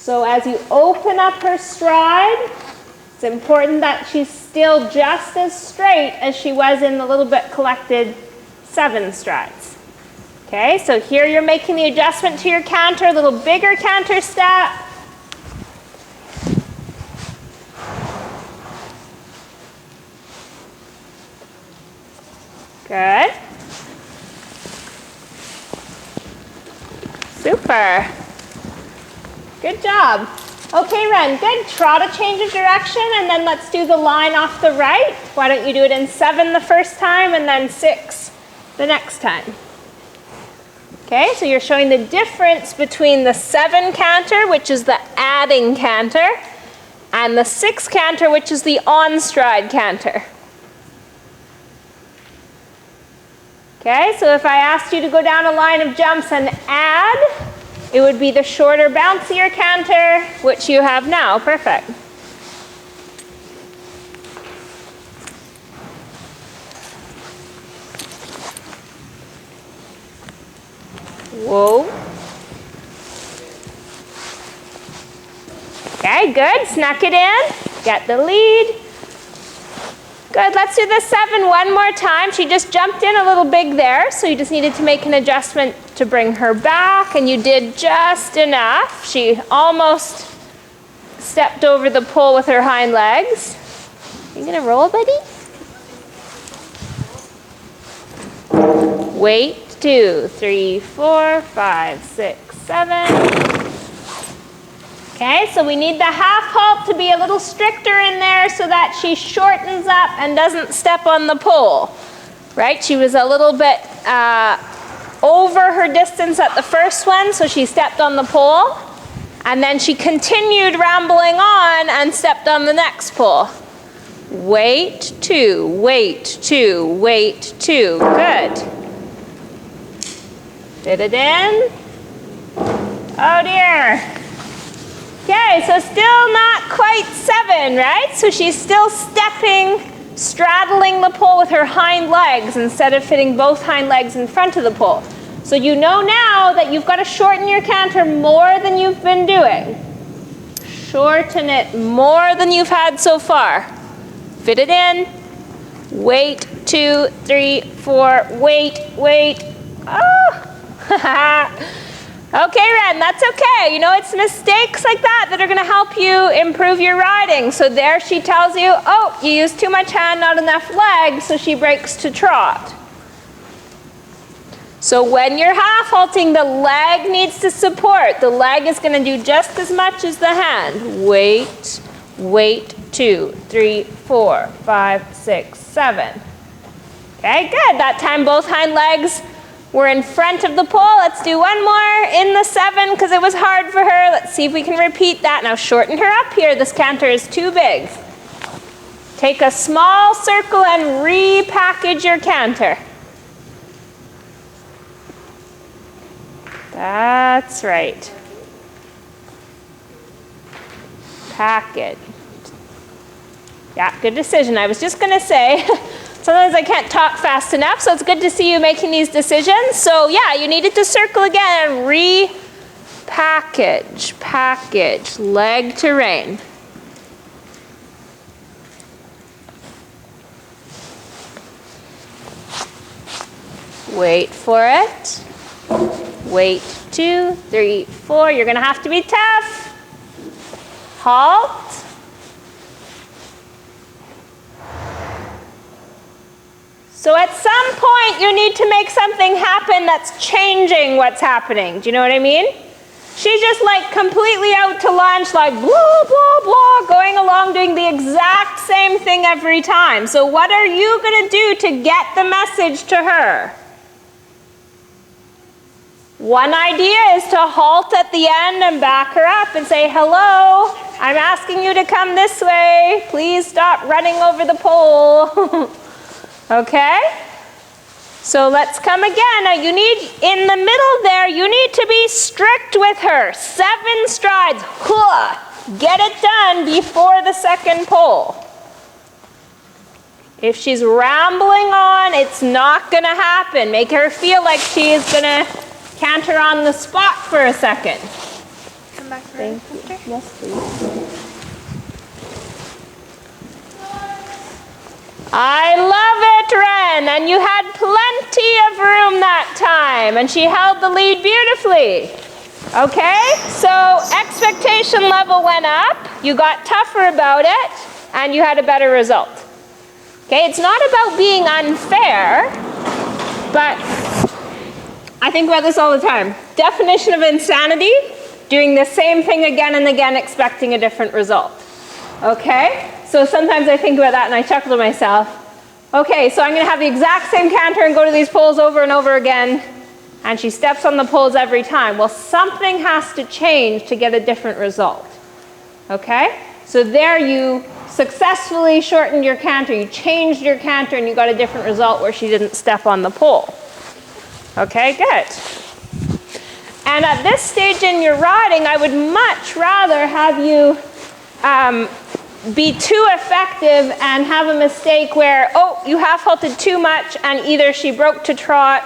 So as you open up her stride, it's important that she's still just as straight as she was in the little bit collected 7 strides. Okay, so here you're making the adjustment to your canter, a little bigger canter step. Good. Super. Good job. Okay, Ren, good. Try to change of direction, and then let's do the line off the right. Why don't you do it in 7 the first time, and then 6 the next time. Okay, so you're showing the difference between the 7 canter, which is the adding canter, and the 6 canter, which is the on-stride canter. Okay, so if I asked you to go down a line of jumps and add, it would be the shorter, bouncier canter, which you have now. Perfect. Whoa. Okay, good. Snuck it in. Get the lead. Good. Let's do the 7 one more time. She just jumped in a little big there, so you just needed to make an adjustment to bring her back, and you did just enough. She almost stepped over the pole with her hind legs. Are you gonna roll, buddy? Wait. 2, 3, 4, 5, 6, 7. Okay, so we need the half halt to be a little stricter in there so that she shortens up and doesn't step on the pole. Right? She was a little bit over her distance at the first one, so she stepped on the pole. And then she continued rambling on and stepped on the next pole. Wait, 2, wait, 2, wait, 2. Good. Fit it in. Oh dear. Okay, so still not quite 7, right? So she's still stepping, straddling the pole with her hind legs instead of fitting both hind legs in front of the pole. So you know now that you've got to shorten your canter more than you've been doing. Shorten it more than you've had so far. Fit it in. Wait, 2, 3, 4, wait, wait. Oh! Okay, Ren, that's okay. You know, it's mistakes like that that are going to help you improve your riding. So there she tells you, oh, you used too much hand, not enough leg, so she breaks to trot. So when you're half halting, the leg needs to support. The leg is going to do just as much as the hand. Wait, wait, 2, 3, 4, 5, 6, 7. Okay, good. That time both hind legs were in front of the pole. Let's do one more in the 7 because it was hard for her. Let's see if we can repeat that. Now shorten her up here. This canter is too big. Take a small circle and repackage your canter. That's right. Package. Yeah, good decision. I was just going to say, sometimes I can't talk fast enough, so it's good to see you making these decisions. So yeah, you needed to circle again and repackage, package, leg to rein. Wait for it. Wait, 2, 3, 4. You're going to have to be tough. Halt. So at some point, you need to make something happen that's changing what's happening. Do you know what I mean? She's just like completely out to lunch, like blah, blah, blah, going along doing the exact same thing every time. So what are you going to do to get the message to her? One idea is to halt at the end and back her up and say, hello, I'm asking you to come this way. Please stop running over the pole. Okay? So let's come again. Now you need, in the middle there, you need to be strict with her. 7 strides. Get it done before the second pole. If she's rambling on, it's not going to happen. Make her feel like she is going to canter on the spot for a second. Come come back for Thank you. Yes, please. I love it, Ren. And you had plenty of room that time. And she held the lead beautifully. Okay, so expectation level went up. You got tougher about it. And you had a better result. Okay, it's not about being unfair. But I think about this all the time. Definition of insanity, doing the same thing again and again, expecting a different result. Okay? So sometimes I think about that and I chuckle to myself. Okay, so I'm going to have the exact same canter and go to these poles over and over again. And she steps on the poles every time. Well, something has to change to get a different result. Okay? So there you successfully shortened your canter. You changed your canter and you got a different result where she didn't step on the pole. Okay, good. And at this stage in your riding, I would much rather have you be too effective and have a mistake where, oh, you half halted too much and either she broke to trot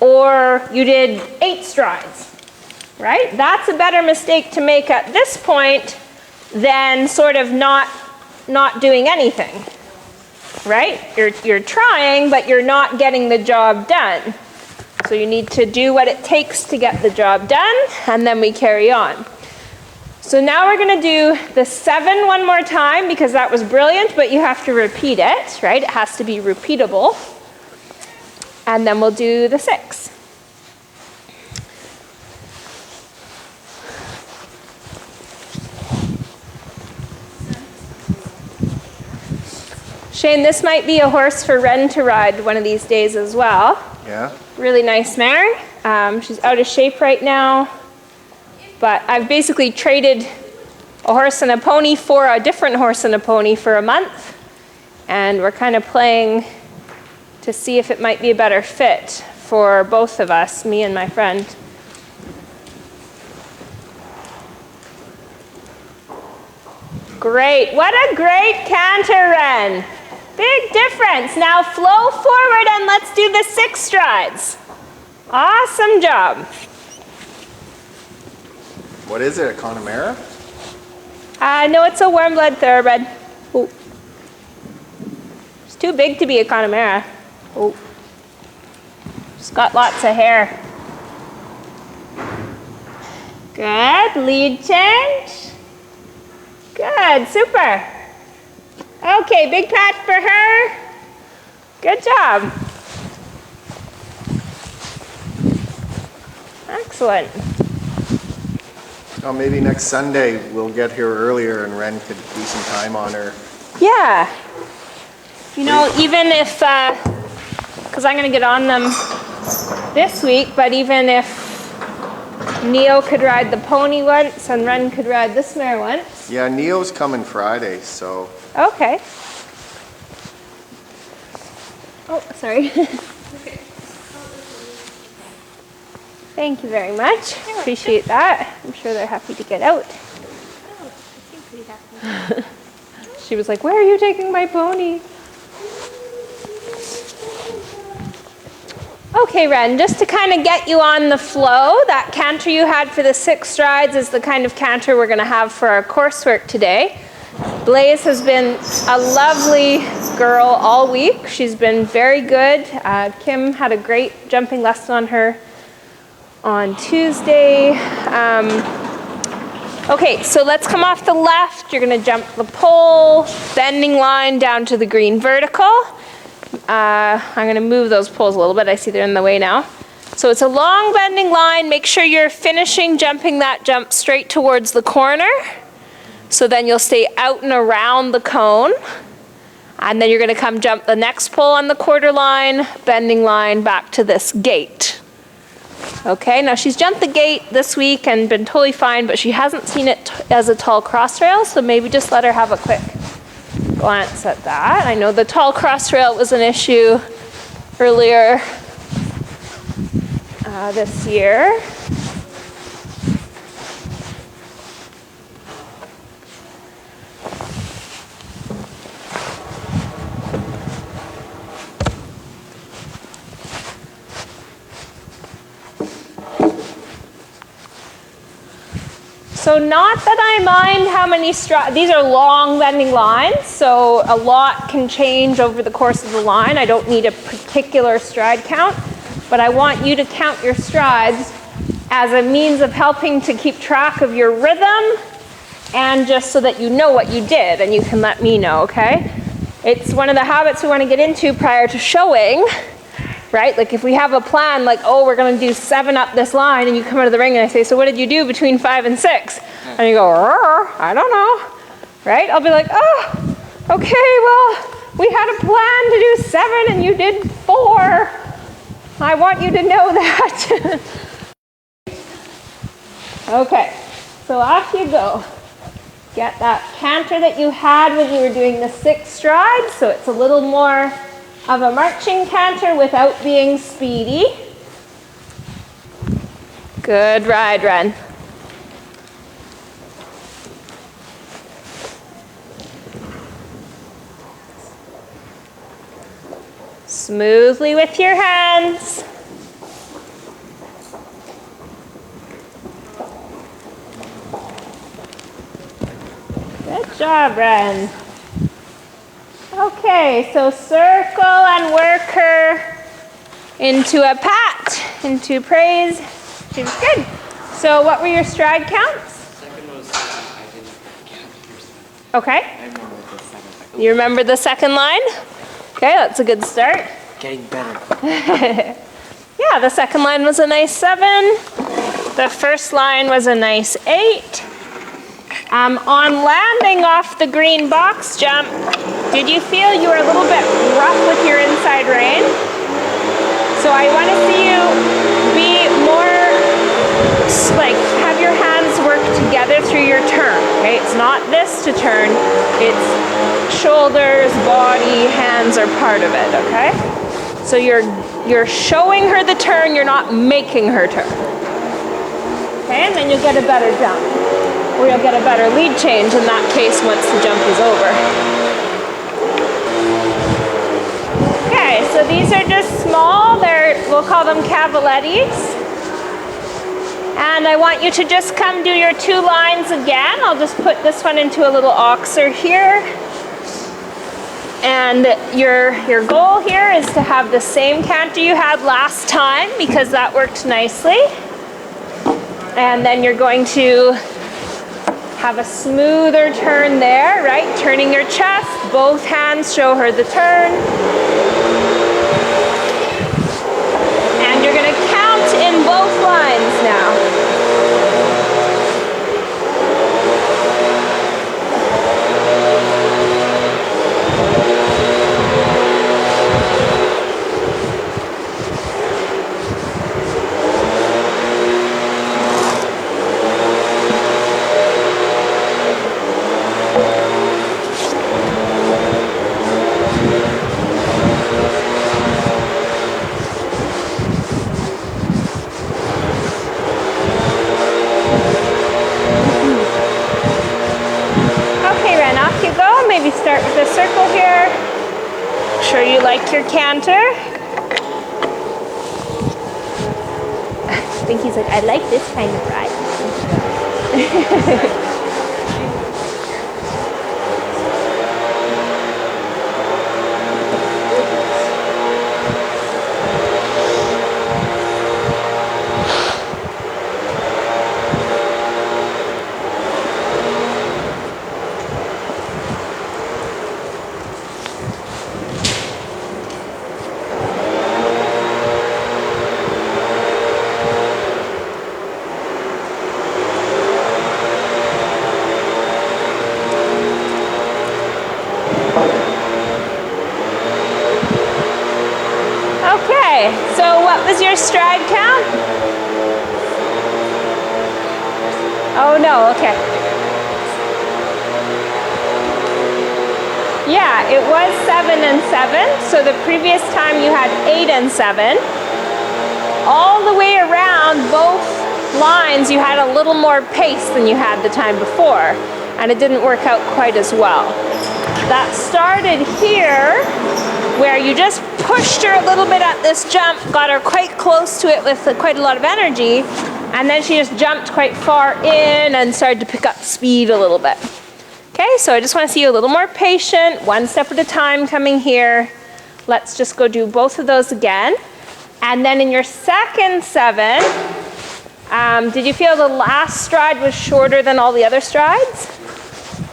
or you did 8 strides, right? That's a better mistake to make at this point than sort of not doing anything, right? You're trying, but you're not getting the job done. So you need to do what it takes to get the job done, and then we carry on. So now we're going to do the 7 one more time, because that was brilliant, but you have to repeat it, right? It has to be repeatable. And then we'll do the 6. Shane, this might be a horse for Ren to ride one of these days as well. Yeah. Really nice mare. She's out of shape right now. But I've basically traded a horse and a pony for a different horse and a pony for a month. And we're kind of playing to see if it might be a better fit for both of us, me and my friend. Great. What a great canter, Ren. Big difference. Now flow forward and let's do the 6 strides. Awesome job. What is it, a Connemara? No, it's a warm blood thoroughbred. Ooh. It's too big to be a Connemara. Oh. It's got lots of hair. Good. Lead change. Good. Super. Okay, big pat for her. Good job. Excellent. Oh, maybe next Sunday we'll get here earlier and Ren could do some time on her. Yeah. You know, even if, because I'm going to get on them this week, but even if Neo could ride the pony once and Ren could ride this mare once. Yeah, Neo's coming Friday, so. Okay. Oh, sorry. Thank you very much. Appreciate that. I'm sure they're happy to get out. Oh, I seem pretty happy. She was like, where are you taking my pony? Okay, Ren, just to kind of get you on the flow, that canter you had for the 6 strides is the kind of canter we're going to have for our coursework today. Blaze has been a lovely girl all week. She's been very good. Kim had a great jumping lesson on her on Tuesday. Okay, so let's come off the left. You're going to jump the pole, bending line down to the green vertical. I'm going to move those poles a little bit. I see they're in the way now. So it's a long bending line. Make sure you're finishing jumping that jump straight towards the corner. So then you'll stay out and around the cone. And then you're going to come jump the next pole on the quarter line, bending line back to this gate. Okay, now she's jumped the gate this week and been totally fine, but she hasn't seen it as a tall cross rail, so maybe just let her have a quick glance at that. I know the tall cross rail was an issue earlier this year. So not that I mind how many strides, these are long bending lines, so a lot can change over the course of the line. I don't need a particular stride count, but I want you to count your strides as a means of helping to keep track of your rhythm and just so that you know what you did and you can let me know, okay? It's one of the habits we want to get into prior to showing, right? Like if we have a plan, like, oh, we're going to do 7 up this line, and you come out of the ring and I say, so what did you do between 5 and 6? And you go, I don't know, right? I'll be like, oh, okay, well, we had a plan to do 7 and you did 4. I want you to know that. Okay, so off you go. Get that canter that you had when you were doing the 6 strides, so it's a little more of a marching canter without being speedy. Good ride, Ren. Smoothly with your hands. Good job, Ren. Okay, so circle and work her into a pat, into praise. She's good. So what were your stride counts? Second was, I didn't count first. Okay. I remember the second. You remember the second line? Okay, that's a good start. Getting better. Yeah, the second line was a nice 7. The first line was a nice 8. On landing off the green box jump, did you feel you were a little bit rough with your inside rein? So I want to see you be more, like, have your hands work together through your turn, okay? It's not this to turn, it's shoulders, body, hands are part of it, okay? So you're showing her the turn, you're not making her turn. Okay, and then you'll get a better jump. Or you'll get a better lead change in that case once the jump is over. Okay, so these are just small, we'll call them cavalettis. And I want you to just come do your 2 lines again. I'll just put this one into a little oxer here. And your goal here is to have the same canter you had last time because that worked nicely. And then you're going to have a smoother turn there, right? Turning your chest, both hands show her the turn. And you're going to count in both lines now. Maybe start with a circle here. Make sure you like your canter. I think he's like, I like this kind of ride. Okay, so what was your stride count? Oh no, okay. Yeah, it was 7 and 7, so the previous time you had 8 and 7. All the way around both lines you had a little more pace than you had the time before, and it didn't work out quite as well. That started here, where you just pushed her a little bit at this jump, got her quite close to it with quite a lot of energy, And then she just jumped quite far in and started to pick up speed a little bit. Okay, so I just want to see you a little more patient, one step at a time coming here. Let's just go do both of those again. And then in your second 7, did you feel the last stride was shorter than all the other strides?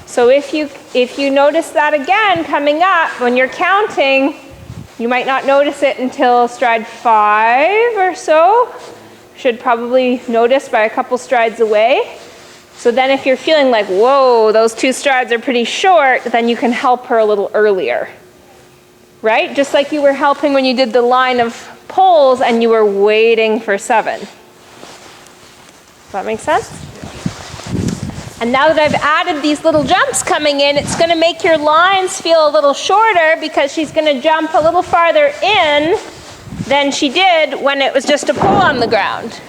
So if you notice that again coming up, when you're counting, you might not notice it until stride 5 or so. Should probably notice by a couple strides away. So then if you're feeling like, whoa, those 2 strides are pretty short, then you can help her a little earlier. Right? Just like you were helping when you did the line of poles and you were waiting for 7. Does that make sense? And now that I've added these little jumps coming in, it's going to make your lines feel a little shorter because she's going to jump a little farther in than she did when it was just a pull on the ground.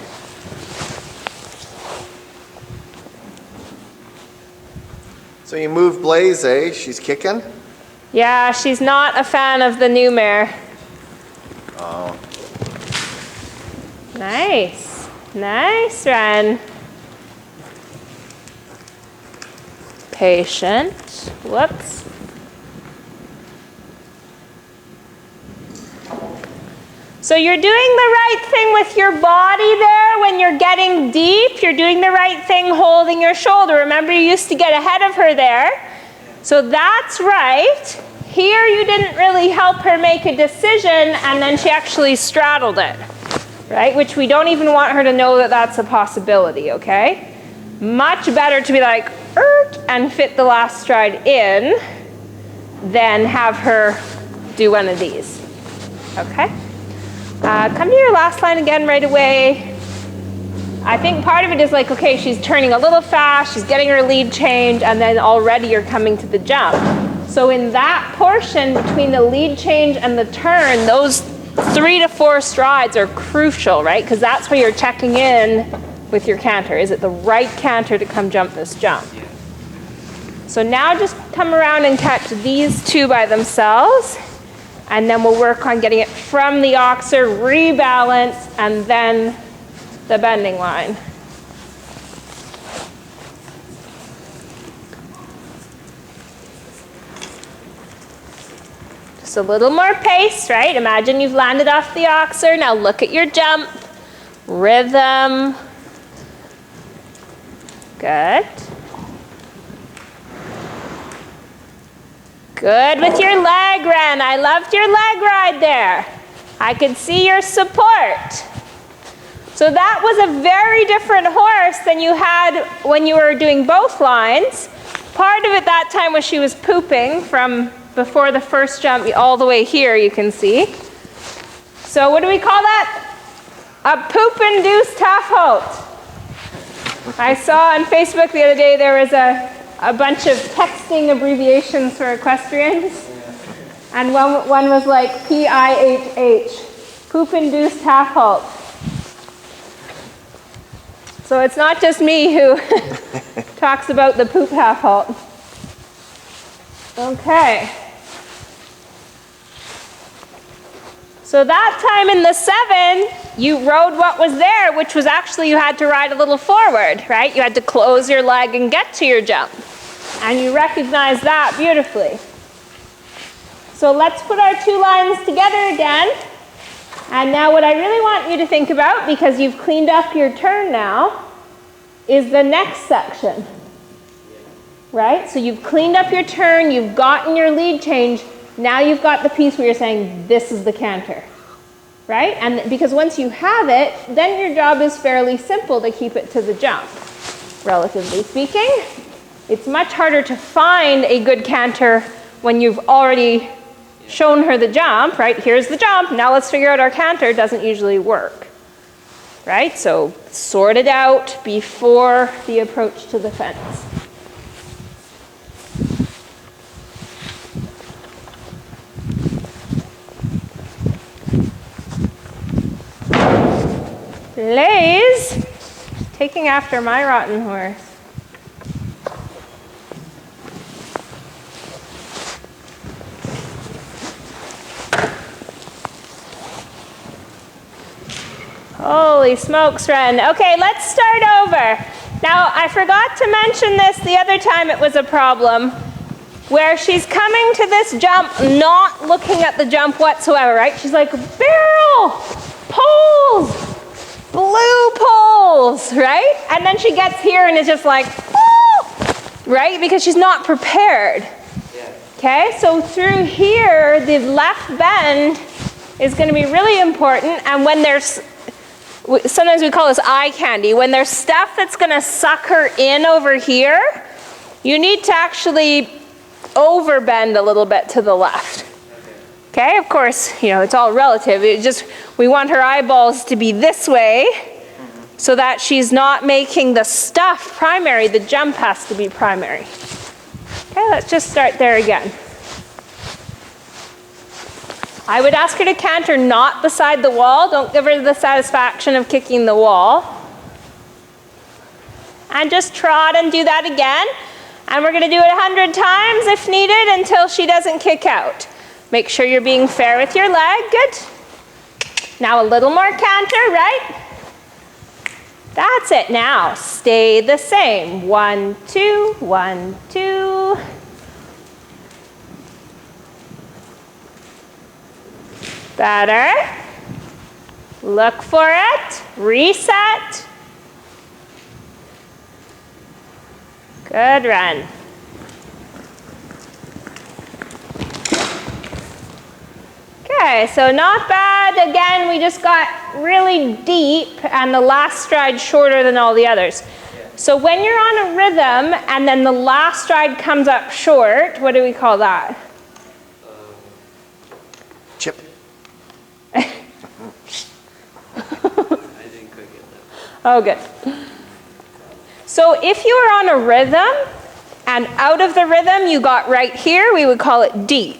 So you move Blaze, eh? She's kicking? Yeah, she's not a fan of the new mare. Oh. Nice. Nice, Ren. Patient. Whoops. So you're doing the right thing with your body there when you're getting deep. You're doing the right thing holding your shoulder. Remember, you used to get ahead of her there. So that's right. Here you didn't really help her make a decision, and then she actually straddled it, right? Which we don't even want her to know that that's a possibility, okay? Much better to be like, and fit the last stride in than have her do one of these, okay? Come to your last line again right away. I think part of it is like, okay, she's turning a little fast, she's getting her lead change, and then already you're coming to the jump. So in that portion between the lead change and the turn, those 3 to 4 strides are crucial, right? Because that's where you're checking in with your canter. Is it the right canter to come jump this jump? So now just come around and catch these 2 by themselves. And then we'll work on getting it from the oxer, rebalance, and then the bending line. Just a little more pace, right? Imagine you've landed off the oxer. Now look at your jump. Rhythm. Good. Good with your leg, Ren. I loved your leg ride there. I could see your support. So that was a very different horse than you had when you were doing both lines. Part of it that time was she was pooping from before the first jump all the way here, you can see. So what do we call that? A poop-induced half halt. I saw on Facebook the other day there was a bunch of texting abbreviations for equestrians. And one was like PIHH, poop-induced half halt. So it's not just me who talks about the poop half halt. Okay. So that time in the 7, you rode what was there, which was actually you had to ride a little forward, right? You had to close your leg and get to your jump. And you recognize that beautifully. So let's put our 2 lines together again. And now what I really want you to think about, because you've cleaned up your turn now, is the next section. Right? So you've cleaned up your turn, you've gotten your lead change, now you've got the piece where you're saying, this is the canter. Right? And because once you have it, then your job is fairly simple to keep it to the jump, relatively speaking. It's much harder to find a good canter when you've already shown her the jump, right? Here's the jump, now let's figure out our canter. Doesn't usually work, right? So sort it out before the approach to the fence. Lays, taking after my rotten horse. Holy smokes, Ren. Okay, let's start over. Now, I forgot to mention this the other time it was a problem, where she's coming to this jump not looking at the jump whatsoever, right? She's like, barrel, poles, blue poles, right? And then she gets here and is just like, oh, right? Because she's not prepared. Okay, so through here, the left bend is going to be really important. And when there's, sometimes we call this eye candy, when there's stuff that's going to suck her in over here, you need to actually overbend a little bit to the left. Okay, of course, you know, it's all relative. It just, we want her eyeballs to be this way so that she's not making the stuff primary. The jump has to be primary. Okay, let's just start there again. I would ask her to canter not beside the wall. Don't give her the satisfaction of kicking the wall. And just trot and do that again. And we're going to do it 100 times if needed until she doesn't kick out. Make sure you're being fair with your leg. Good. Now a little more canter, right? That's it. Now stay the same. 1, 2, 1, 2. Better. Look for it. Reset. Good run. Okay, so not bad. Again, we just got really deep and the last stride shorter than all the others. So when you're on a rhythm and then the last stride comes up short, what do we call that? Chip. I didn't quite get that. Oh, good. So if you were on a rhythm and out of the rhythm you got right here, we would call it deep.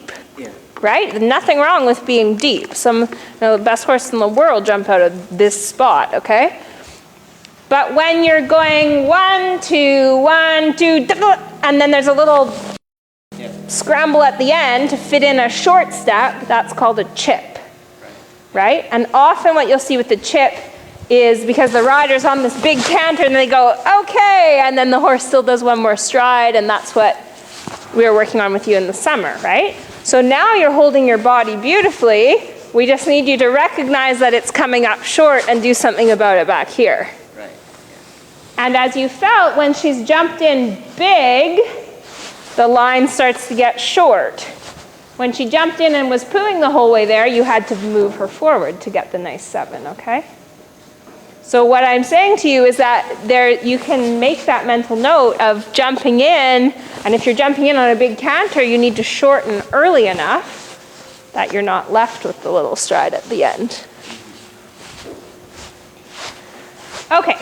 Right? Nothing wrong with being deep. The best horse in the world jump out of this spot, okay? But when you're going 1, 2, 1, 2, and then there's a little scramble at the end to fit in a short step, that's called a chip, right? And often what you'll see with the chip is because the rider's on this big canter and they go, okay, and then the horse still does one more stride, and that's what we were working on with you in the summer, right? So now you're holding your body beautifully. We just need you to recognize that it's coming up short and do something about it back here. Right. And as you felt, when she's jumped in big, the line starts to get short. When she jumped in and was pooing the whole way there, you had to move her forward to get the nice 7, okay? So what I'm saying to you is that you can make that mental note of jumping in, and if you're jumping in on a big canter, you need to shorten early enough that you're not left with the little stride at the end. Okay,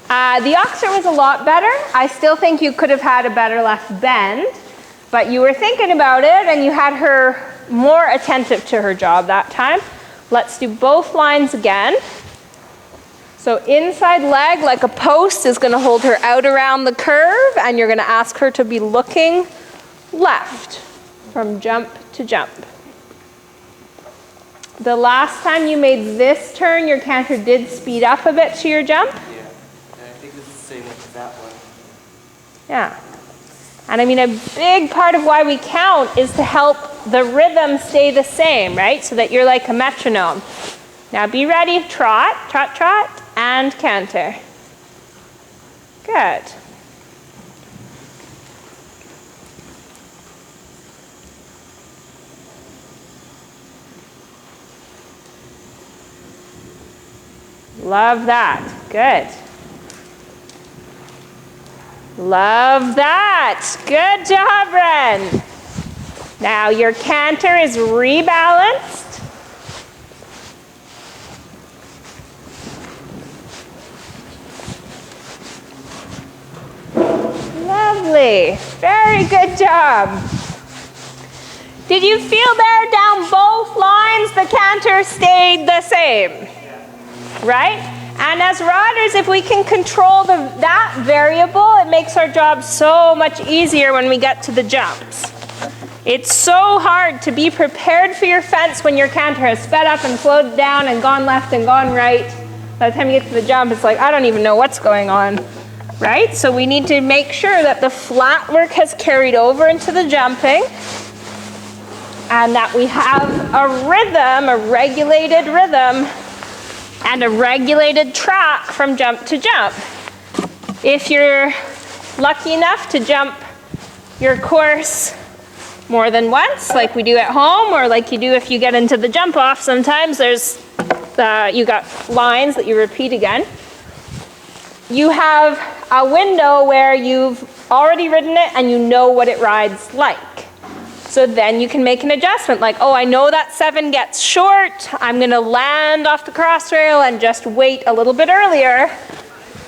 the Oxford was a lot better. I still think you could have had a better left bend, but you were thinking about it and you had her more attentive to her job that time. Let's do both lines again. So inside leg, like a post, is going to hold her out around the curve, and you're going to ask her to be looking left from jump to jump. The last time you made this turn, your canter did speed up a bit to your jump. Yeah, and I think it's the same with that one. Yeah. And I mean, a big part of why we count is to help the rhythm stay the same, right? So that you're like a metronome. Now be ready, trot, trot, trot, and canter. Good. Love that. Good. Love that. Good job, Ren. Now your canter is rebalanced. Lovely. Very good job. Did you feel there down both lines the canter stayed the same? Right? And as riders, if we can control that variable, it makes our job so much easier when we get to the jumps. It's so hard to be prepared for your fence when your canter has sped up and slowed down and gone left and gone right. By the time you get to the jump, it's like, I don't even know what's going on, right? So we need to make sure that the flat work has carried over into the jumping and that we have a rhythm, a regulated rhythm, and a regulated track from jump to jump. If you're lucky enough to jump your course more than once, like we do at home, or like you do if you get into the jump off, sometimes there's you got lines that you repeat again. You have a window where you've already ridden it and you know what it rides like. So then you can make an adjustment, like, oh, I know that 7 gets short, I'm gonna land off the cross rail and just wait a little bit earlier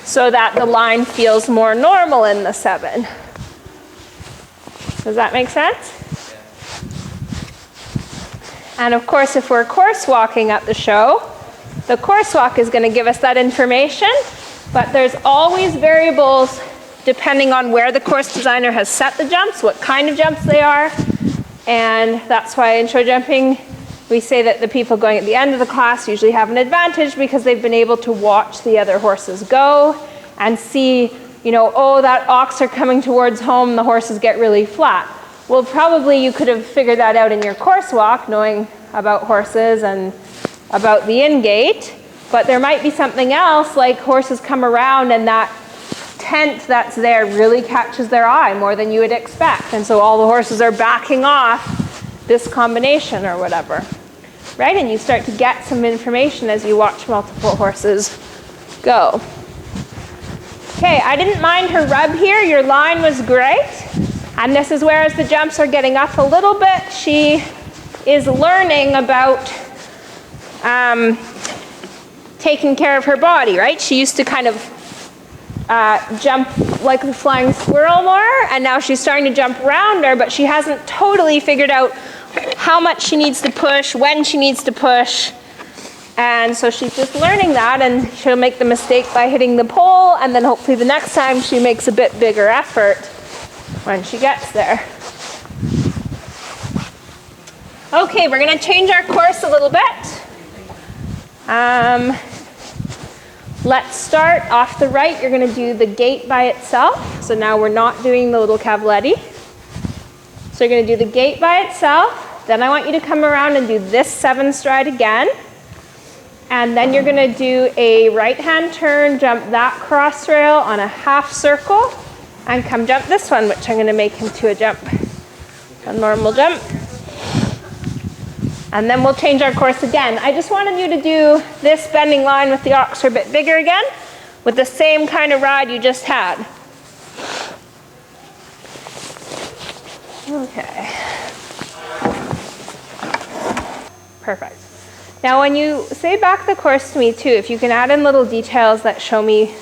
so that the line feels more normal in the 7. Does that make sense? And of course, if we're course walking at the show, the course walk is going to give us that information, but there's always variables depending on where the course designer has set the jumps, what kind of jumps they are, and that's why in show jumping, we say that the people going at the end of the class usually have an advantage because they've been able to watch the other horses go and see, you know, oh, that ox are coming towards home, the horses get really flat. Well, probably you could have figured that out in your course walk, knowing about horses and about the in-gate, but there might be something else, like horses come around and that tent that's there really catches their eye more than you would expect, and so all the horses are backing off this combination or whatever, right? And you start to get some information as you watch multiple horses go. Okay, I didn't mind her rub here. Your line was great. And this is where, as the jumps are getting up a little bit, she is learning about taking care of her body, right? She used to kind of jump like the flying squirrel more, and now she's starting to jump rounder, but she hasn't totally figured out how much she needs to push, when she needs to push. And so she's just learning that, and she'll make the mistake by hitting the pole, and then hopefully the next time she makes a bit bigger effort when she gets there. Okay, we're going to change our course a little bit. Let's start off the right. You're going to do the gate by itself. So now we're not doing the little cavaletti. So you're going to do the gate by itself. Then I want you to come around and do this 7 stride again. And then you're going to do a right-hand turn, jump that cross rail on a half circle, and come jump this one, which I'm going to make into a jump, a normal jump. And then we'll change our course again. I just wanted you to do this bending line with the ox a bit bigger again, with the same kind of ride you just had. Okay. Perfect. Now when you say back the course to me too, if you can add in little details that show me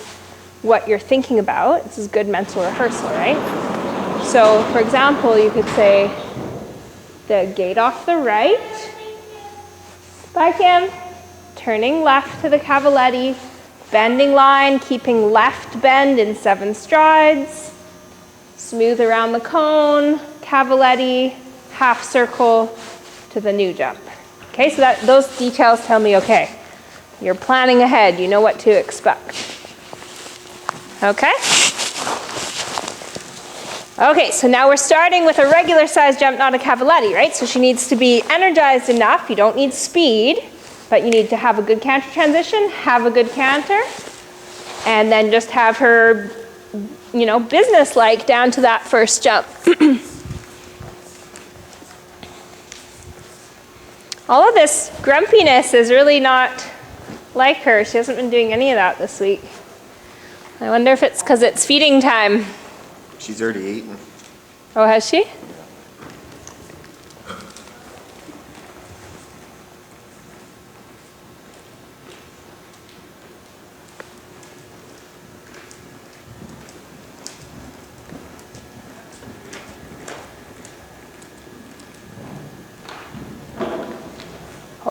what you're thinking about, this is good mental rehearsal, right? So for example, you could say the gate off the right, by Kim, turning left to the cavaletti, bending line, keeping left bend in 7 strides, smooth around the cone, cavaletti, half circle to the new jump. Okay, so those details tell me, okay, you're planning ahead, you know what to expect. Okay? Okay, so now we're starting with a regular size jump, not a cavaletti, right? So she needs to be energized enough. You don't need speed, but you need to have a good canter transition, have a good canter, and then just have her, you know, business-like down to that first jump. All of this grumpiness is really not like her. She hasn't been doing any of that this week. I wonder if it's because it's feeding time. She's already eaten. Oh, has she?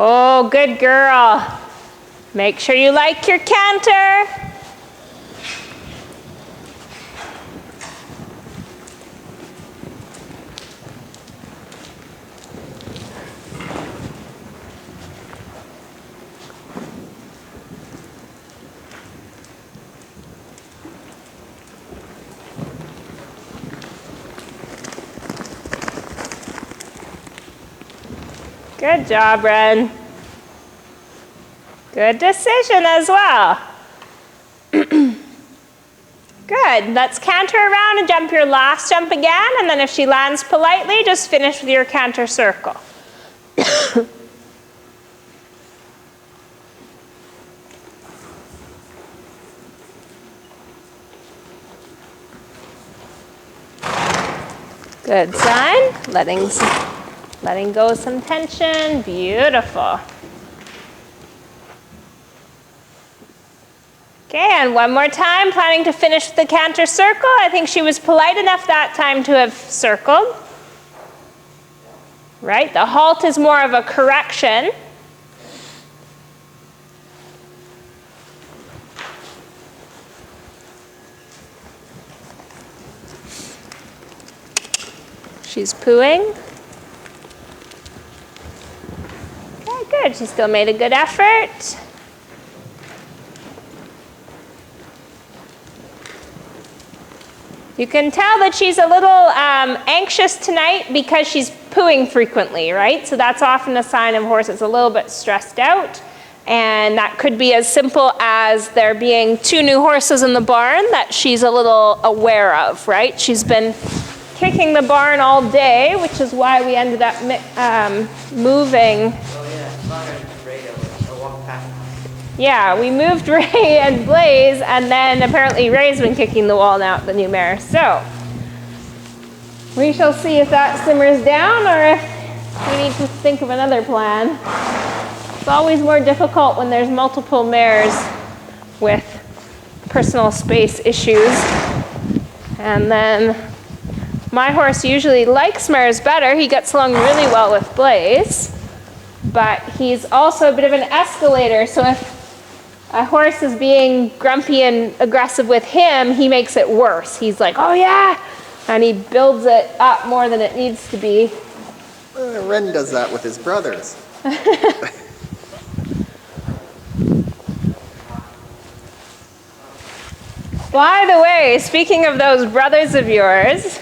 Oh, good girl. Make sure you like your canter. Good job, Ren. Good decision as well. Good. Let's canter around and jump your last jump again, and then if she lands politely, just finish with your canter circle. Good sign. Letting go some tension. Beautiful. Okay, and one more time, planning to finish the canter circle. I think she was polite enough that time to have circled. Right, the halt is more of a correction. She's pooing. Okay, good. She still made a good effort. You can tell that she's a little anxious tonight because she's pooing frequently, right? So that's often a sign of a horse that's a little bit stressed out. And that could be as simple as there being 2 new horses in the barn that she's a little aware of, right? She's been kicking the barn all day, which is why we ended up moving. Oh yeah, I saw her in the radio. I walked past. Yeah, we moved Ray and Blaze, and then apparently Ray's been kicking the wall now at the new mare. So we shall see if that simmers down or if we need to think of another plan. It's always more difficult when there's multiple mares with personal space issues. And then my horse usually likes mares better. He gets along really well with Blaze, but he's also a bit of an escalator. So if a horse is being grumpy and aggressive with him, he makes it worse. He's like, oh yeah, and he builds it up more than it needs to be. Ren does that with his brothers. By the way, speaking of those brothers of yours,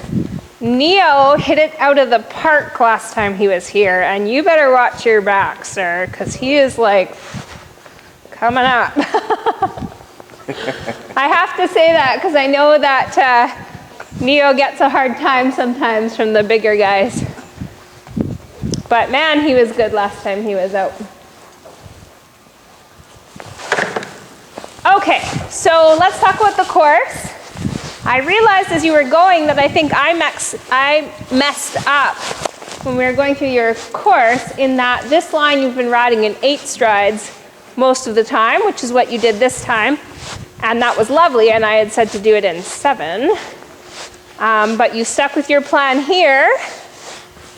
Neo hit it out of the park last time he was here, and you better watch your back, sir, because he is like coming up. I have to say that because I know that Neo gets a hard time sometimes from the bigger guys. But man, he was good last time he was out. Okay, so let's talk about the course. I realized as you were going that I think I messed up when we were going through your course in that this line you've been riding in 8 strides most of the time, which is what you did this time. And that was lovely, and I had said to do it in 7. But you stuck with your plan here.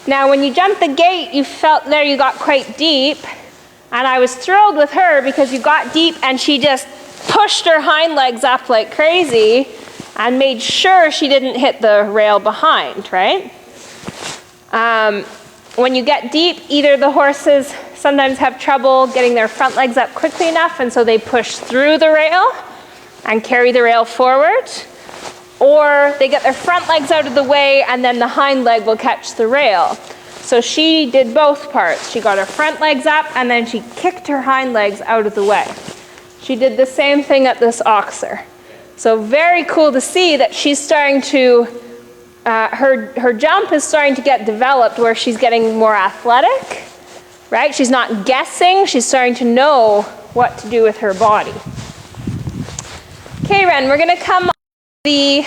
Now, when you jumped the gate, you felt there you got quite deep. And I was thrilled with her because you got deep and she just pushed her hind legs up like crazy and made sure she didn't hit the rail behind, right? When you get deep, either the horses sometimes have trouble getting their front legs up quickly enough, and so they push through the rail and carry the rail forward, or they get their front legs out of the way and then the hind leg will catch the rail. So she did both parts. She got her front legs up and then she kicked her hind legs out of the way. She did the same thing at this oxer. So very cool to see that she's starting to, her jump is starting to get developed where she's getting more athletic, right? She's not guessing, she's starting to know what to do with her body. Okay, Ren, we're gonna come on the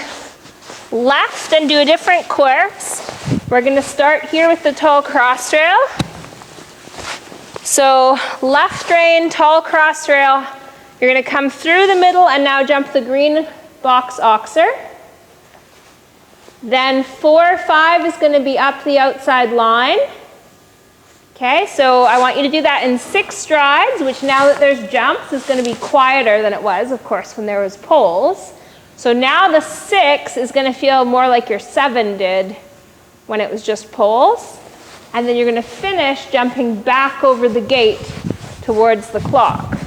left and do a different course. We're gonna start here with the tall cross rail. So left rein, tall cross rail. You're gonna come through the middle and now jump the green box oxer. Then 4, 5 is gonna be up the outside line. Okay, so I want you to do that in 6 strides, which now that there's jumps is gonna be quieter than it was, of course, when there was poles. So now the 6 is gonna feel more like your 7 did when it was just poles. And then you're gonna finish jumping back over the gate towards the clock.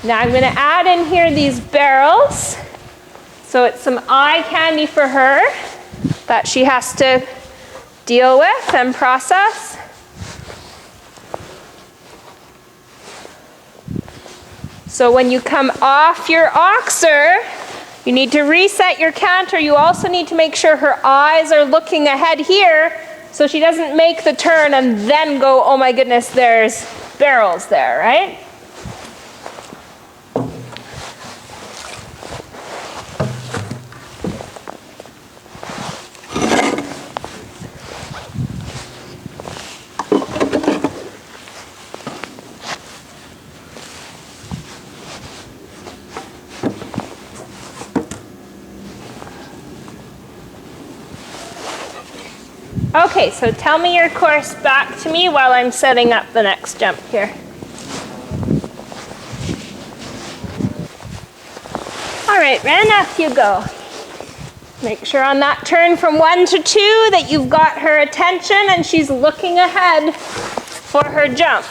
Now I'm gonna add in here these barrels. So it's some eye candy for her that she has to deal with and process. So when you come off your oxer, you need to reset your canter. You also need to make sure her eyes are looking ahead here so she doesn't make the turn and then go, oh my goodness, there's barrels there, right? Okay, so tell me your course back to me while I'm setting up the next jump here. All right, Ren, off you go. Make sure on that turn from 1 to 2 that you've got her attention and she's looking ahead for her jump.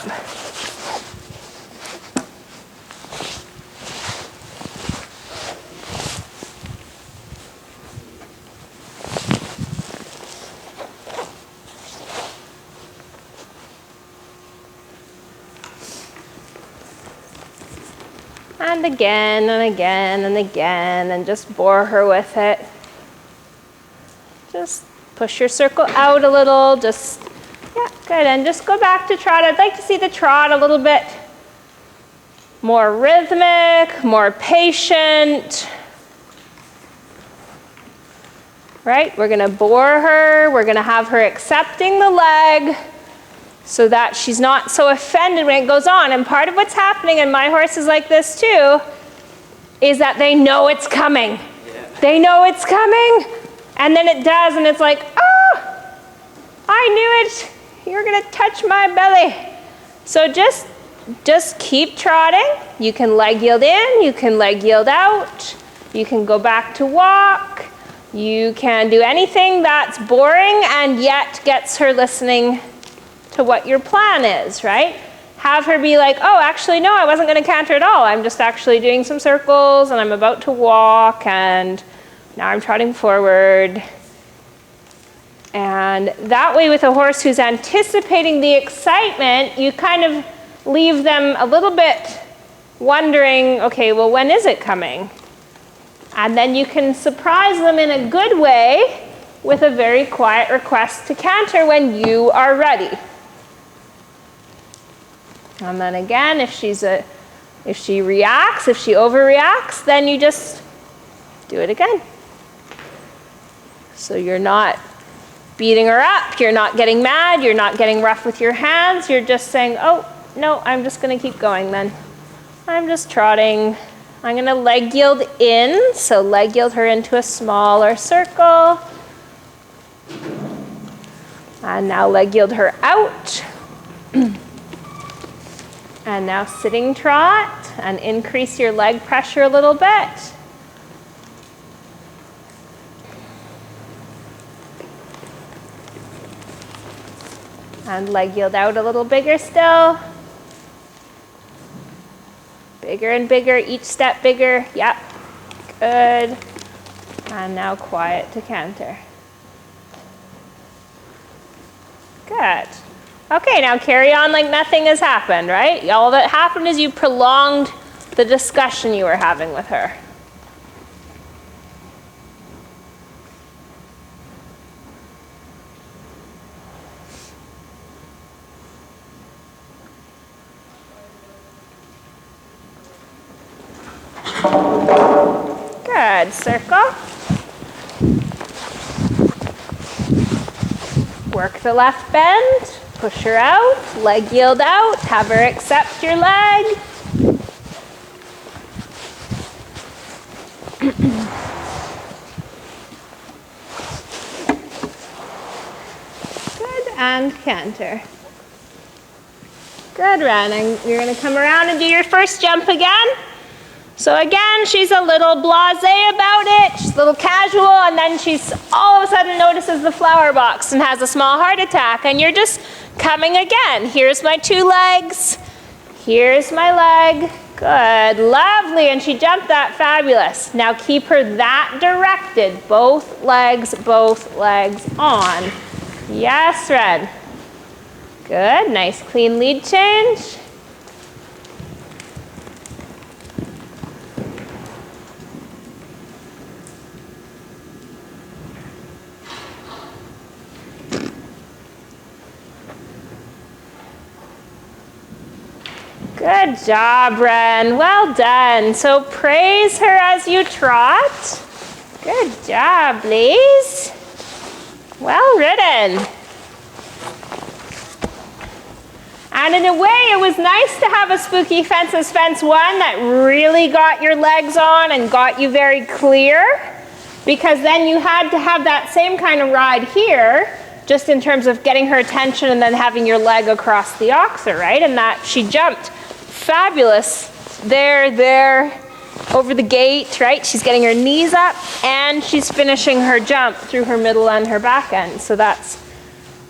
And again and again and again, and just bore her with it. Just push your circle out a little, just, yeah, good. And just go back to trot. I'd like to see the trot a little bit more rhythmic, more patient. Right? We're gonna bore her. We're gonna have her accepting the leg, so that she's not so offended when it goes on. And part of what's happening, and my horse is like this too, is that they know it's coming. Yeah. They know it's coming, and then it does, and it's like, oh, I knew it. You're gonna touch my belly. So just keep trotting. You can leg yield in, you can leg yield out, you can go back to walk, you can do anything that's boring and yet gets her listening to what your plan is, right? Have her be like, oh, actually, no, I wasn't going to canter at all. I'm just actually doing some circles, and I'm about to walk, and now I'm trotting forward. And that way, with a horse who's anticipating the excitement, you kind of leave them a little bit wondering, okay, well, when is it coming? And then you can surprise them in a good way with a very quiet request to canter when you are ready. And then again, if she overreacts, then you just do it again. So you're not beating her up, you're not getting mad, you're not getting rough with your hands, you're just saying, oh, no, I'm just gonna keep going then. I'm just trotting. I'm gonna leg yield in, so leg yield her into a smaller circle. And now leg yield her out. And now sitting trot, and increase your leg pressure a little bit. And leg yield out a little bigger still. Bigger and bigger, each step bigger. Yep, good. And now quiet to canter. Good. Okay, now carry on like nothing has happened, right? All that happened is you prolonged the discussion you were having with her. Good, circle. Work the left bend. Push her out, leg yield out, have her accept your leg. Good, and canter. Good, Ren. And you're going to come around and do your first jump again. So again, she's a little blasé about it, she's a little casual, and then she's all of a sudden notices the flower box and has a small heart attack, and you're just coming again. Here's my 2 legs, here's my leg, good, lovely, and she jumped that, fabulous. Now keep her that directed, both legs on. Yes, Red. Good, nice clean lead change. Good job, Ren. Well done. So praise her as you trot. Good job, Blaze. Well ridden. And in a way, it was nice to have a Spooky Fences Fence 1 that really got your legs on and got you very clear, because then you had to have that same kind of ride here, just in terms of getting her attention and then having your leg across the oxer, right? And that she jumped fabulous there, over the gate, right? She's getting her knees up and she's finishing her jump through her middle and her back end. So that's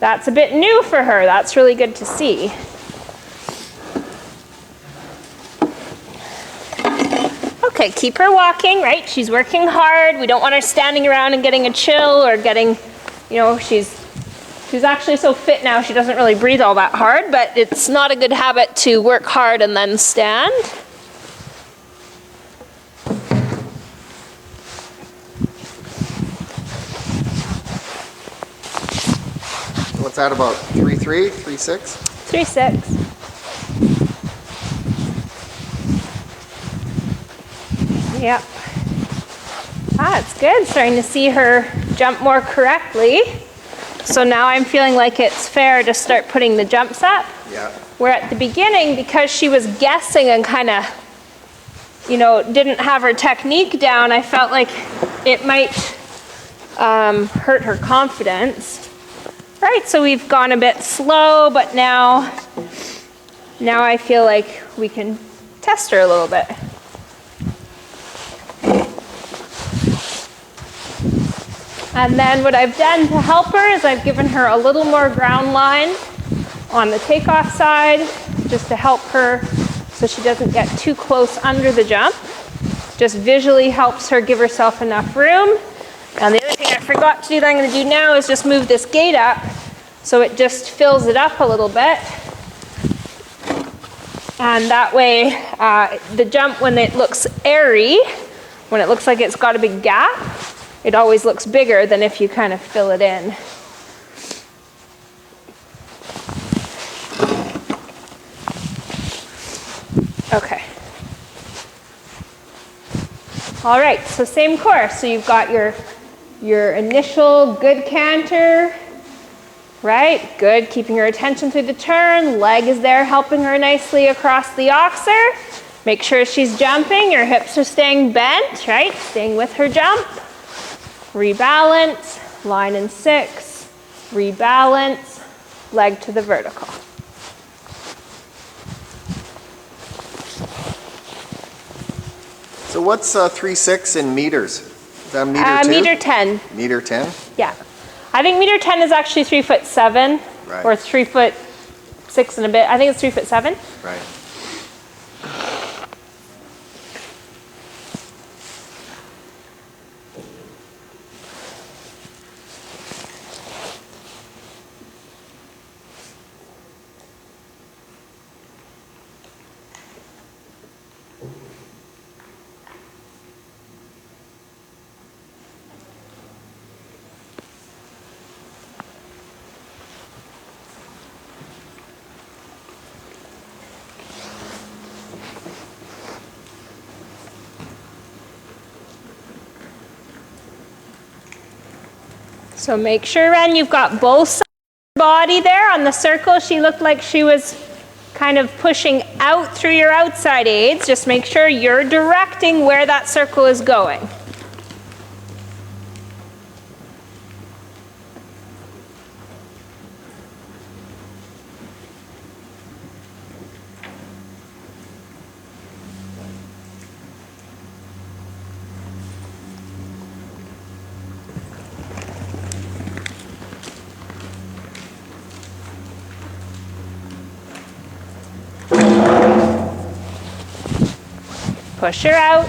a bit new for her. That's really good to see. Okay, keep her walking, right? She's working hard. We don't want her standing around and getting a chill or getting, you know, she's actually so fit now she doesn't really breathe all that hard, but it's not a good habit to work hard and then stand. What's that about? 3-3, 3-6? 3-6. Yep. It's good. Starting to see her jump more correctly. So now I'm feeling like it's fair to start putting the jumps up. Yeah. Where at the beginning, because she was guessing and kind of, you know, didn't have her technique down, I felt like it might hurt her confidence. Right, so we've gone a bit slow, but now I feel like we can test her a little bit. And then what I've done to help her is I've given her a little more ground line on the takeoff side, just to help her so she doesn't get too close under the jump. Just visually helps her give herself enough room. And the other thing I forgot to do that I'm going to do now is just move this gate up so it just fills it up a little bit. And that way, the jump, when it looks airy, when it looks like it's got a big gap, it always looks bigger than if you kind of fill it in. Okay. All right, so same course. So you've got your initial good canter, right? Good, keeping her attention through the turn. Leg is there helping her nicely across the oxer. Make sure she's jumping. Your hips are staying bent, right? Staying with her jump. Rebalance, line in 6, rebalance, leg to the vertical. So what's 3-6 in meters? Is that meter 2? Meter 10. Meter 10? Yeah. I think meter 10 is actually 3'7", right. Or 3'6" and a bit. I think it's 3'7". Right. So make sure, Ren, you've got both sides of the body there. On the circle, she looked like she was kind of pushing out through your outside aids. Just make sure you're directing where that circle is going. Push her out.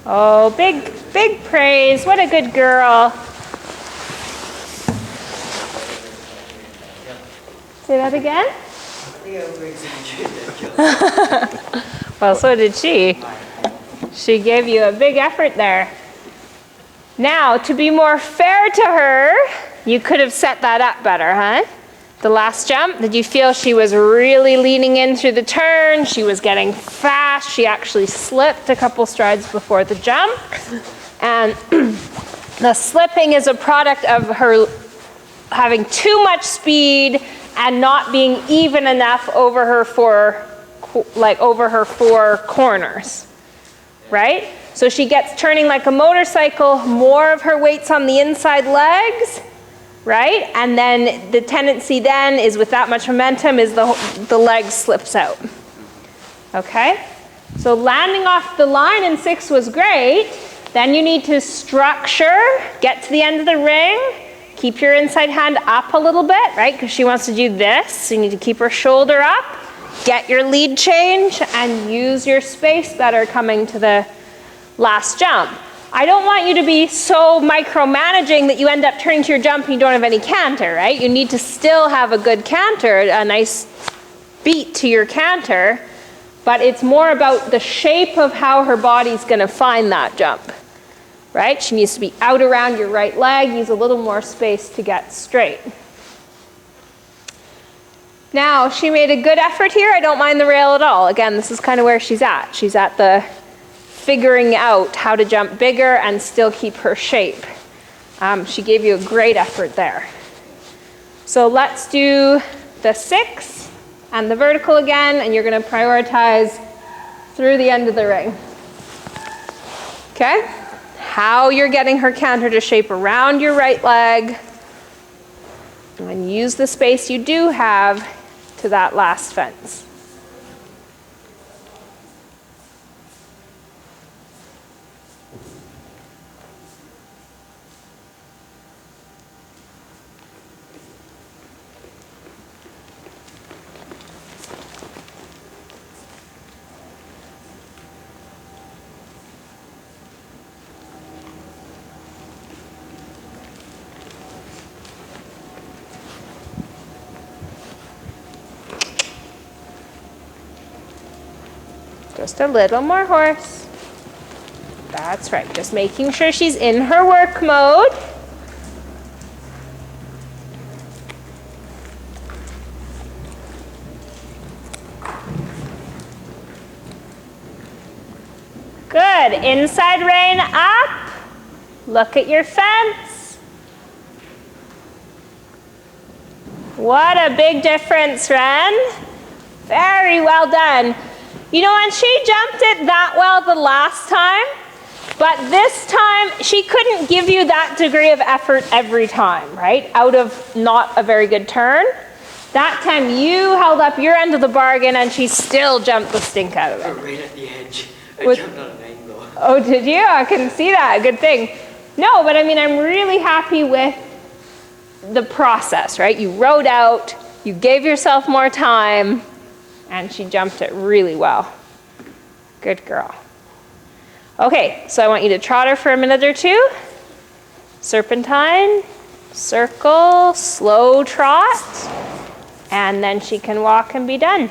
Oh, big praise. What a good girl. Say that again? They over-exaggerated that joke. Well, so did she. She gave you a big effort there. Now, to be more fair to her, you could have set that up better, huh? The last jump, did you feel she was really leaning in through the turn? She was getting fast. She actually slipped a couple strides before the jump. And the slipping is a product of her having too much speed and not being even enough over her four corners, right? So she gets turning like a motorcycle, more of her weight's on the inside legs, right? And then the tendency then is with that much momentum is the leg slips out. Okay? So landing off the line in 6 was great. Then you need to structure, get to the end of the ring, keep your inside hand up a little bit, right? Because she wants to do this. So you need to keep her shoulder up, get your lead change, and use your space better coming to the last jump. I don't want you to be so micromanaging that you end up turning to your jump and you don't have any canter, right? You need to still have a good canter, a nice beat to your canter, but it's more about the shape of how her body's going to find that jump, right? She needs to be out around your right leg, use a little more space to get straight. Now, she made a good effort here. I don't mind the rail at all. Again, this is kind of where she's at. She's at the figuring out how to jump bigger and still keep her shape. She gave you a great effort there. So let's do the 6 and the vertical again, and you're going to prioritize through the end of the ring. Okay? How you're getting her canter to shape around your right leg, and use the space you do have to that last fence. Just a little more horse. That's right, just making sure she's in her work mode. Good, inside rein up. Look at your fence. What a big difference, Ren. Very well done. You know, and she jumped it that well the last time, but this time she couldn't give you that degree of effort every time, right? Out of not a very good turn. That time you held up your end of the bargain and she still jumped the stink out of it. Right at the edge. I jumped on an angle. Oh, did you? I couldn't see that. Good thing. No, but I mean, I'm really happy with the process, right? You rode out, you gave yourself more time, and she jumped it really well. Good girl. Okay, so I want you to trot her for a minute or two. Serpentine, circle, slow trot, and then she can walk and be done.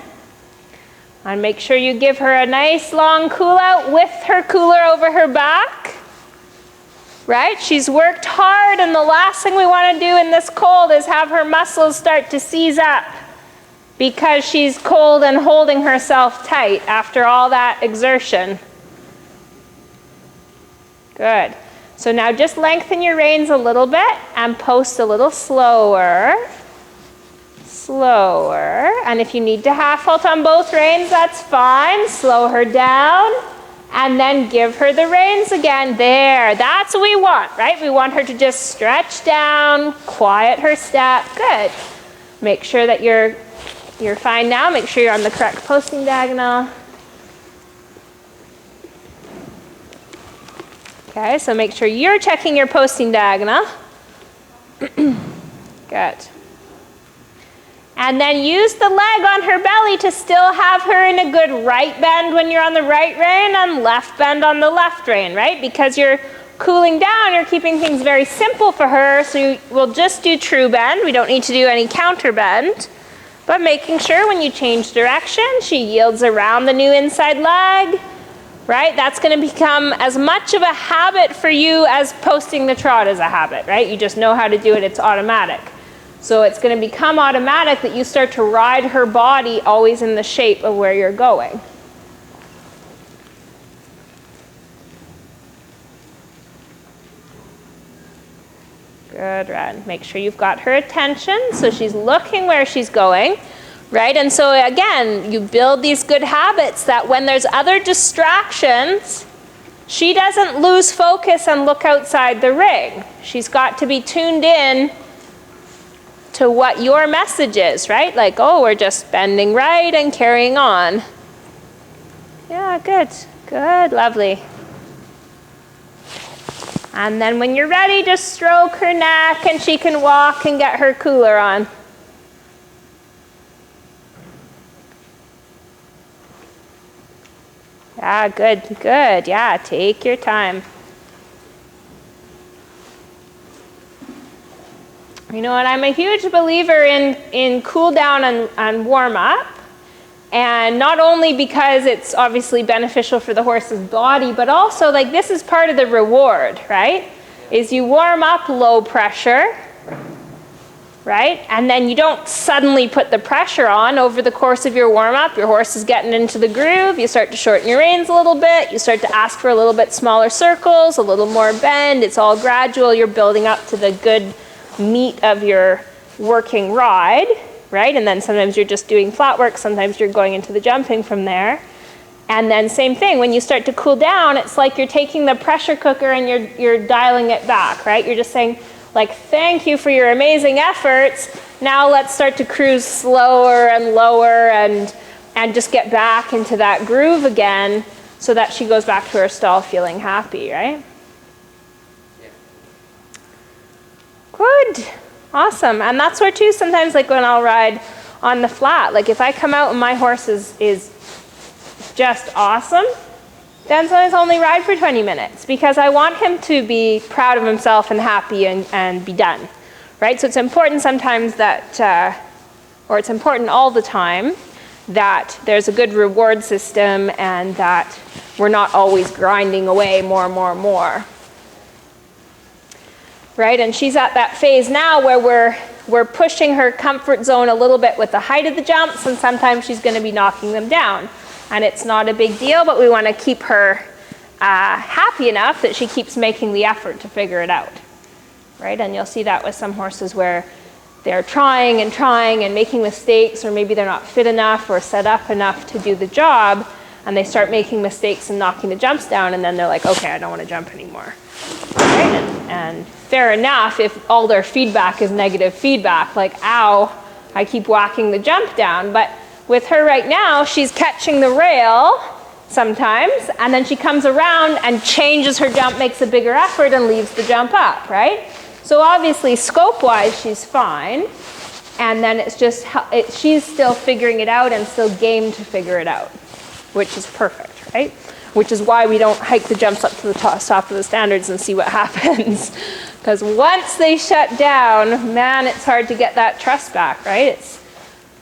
And make sure you give her a nice long cool out with her cooler over her back. Right? She's worked hard, and the last thing we want to do in this cold is have her muscles start to seize up because she's cold and holding herself tight after all that exertion. Good. So now just lengthen your reins a little bit and post a little slower. Slower. And if you need to half halt on both reins, that's fine. Slow her down and then give her the reins again. There. That's what we want, right? We want her to just stretch down, quiet her step. Good. Make sure that you're fine now. Make sure you're on the correct posting diagonal. Okay, so make sure you're checking your posting diagonal. Good. And then use the leg on her belly to still have her in a good right bend when you're on the right rein and left bend on the left rein, right? Because you're cooling down, you're keeping things very simple for her, so we'll just do true bend. We don't need to do any counter bend. But making sure when you change direction, she yields around the new inside leg, right? That's going to become as much of a habit for you as posting the trot is a habit, right? You just know how to do it, it's automatic. So it's going to become automatic that you start to ride her body always in the shape of where you're going. Good, Red. Make sure you've got her attention so she's looking where she's going, right? And so again, you build these good habits that when there's other distractions, she doesn't lose focus and look outside the ring. She's got to be tuned in to what your message is, right? Like, oh, we're just bending right and carrying on. Yeah, good, good, lovely. And then when you're ready, just stroke her neck and she can walk and get her cooler on. Yeah, good, good. Yeah, take your time. You know what, I'm a huge believer in cool down and warm up. And not only because it's obviously beneficial for the horse's body, but also like this is part of the reward, right? Is you warm up low pressure, right? And then you don't suddenly put the pressure on over the course of your warm up. Your horse is getting into the groove. You start to shorten your reins a little bit. You start to ask for a little bit smaller circles, a little more bend. It's all gradual. You're building up to the good meat of your working ride. Right? And then sometimes you're just doing flat work, sometimes you're going into the jumping from there. And then same thing, when you start to cool down, it's like you're taking the pressure cooker and you're dialing it back, right? You're just saying, like, thank you for your amazing efforts. Now let's start to cruise slower and lower and just get back into that groove again so that she goes back to her stall feeling happy, right? Yeah. Good. Awesome. And that's where too, sometimes like when I'll ride on the flat, like if I come out and my horse is just awesome, then sometimes I'll only ride for 20 minutes because I want him to be proud of himself and happy and be done, right? So it's important sometimes that, or it's important all the time, that there's a good reward system and that we're not always grinding away more. Right, and she's at that phase now where we're pushing her comfort zone a little bit with the height of the jumps, and sometimes she's going to be knocking them down. And it's not a big deal, but we want to keep her happy enough that she keeps making the effort to figure it out. Right, and you'll see that with some horses where they're trying and making mistakes, or maybe they're not fit enough or set up enough to do the job, and they start making mistakes and knocking the jumps down, and then they're like, okay, I don't want to jump anymore. Right? And fair enough if all their feedback is negative feedback, like, ow, I keep whacking the jump down. But with her right now, she's catching the rail sometimes, and then she comes around and changes her jump, makes a bigger effort, and leaves the jump up, right? So obviously, scope-wise, she's fine. And then it's just, she's still figuring it out and still game to figure it out, which is perfect, right? Which is why we don't hike the jumps up to the top of the standards and see what happens. Because once they shut down, man, it's hard to get that trust back, right?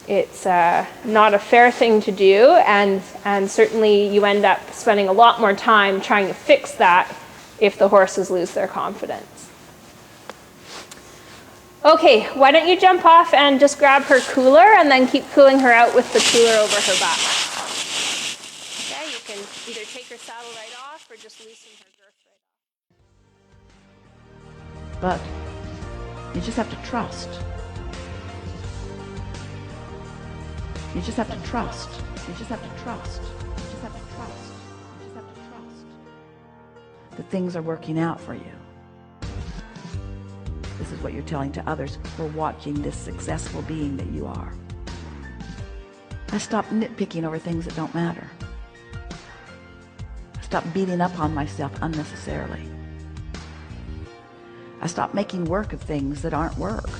It's not a fair thing to do, and certainly you end up spending a lot more time trying to fix that if the horses lose their confidence. Okay, why don't you jump off and just grab her cooler and then keep cooling her out with the cooler over her back. Can either take her saddle right off or just loosen her girth right off. But you just have to trust. You just have to trust. You just have to trust. You just have to trust. You just have to trust that things are working out for you. This is what you're telling to others who are watching this successful being that you are. I stopped nitpicking over things that don't matter. Stop beating up on myself unnecessarily. I stopped making work of things that aren't work.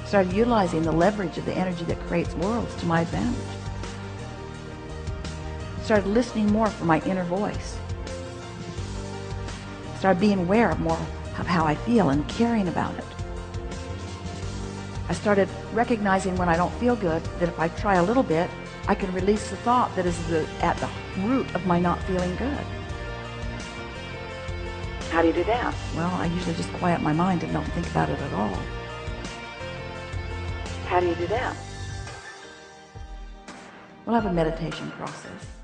Started utilizing the leverage of the energy that creates worlds to my advantage. Started listening more for my inner voice. Started being aware of more of how I feel and caring about it. I I started recognizing when I don't feel good that if I try a little bit, I can release the thought that is at the root of my not feeling good. How do you do that? Well, I usually just quiet my mind and don't think about it at all. How do you do that? We'll have a meditation process.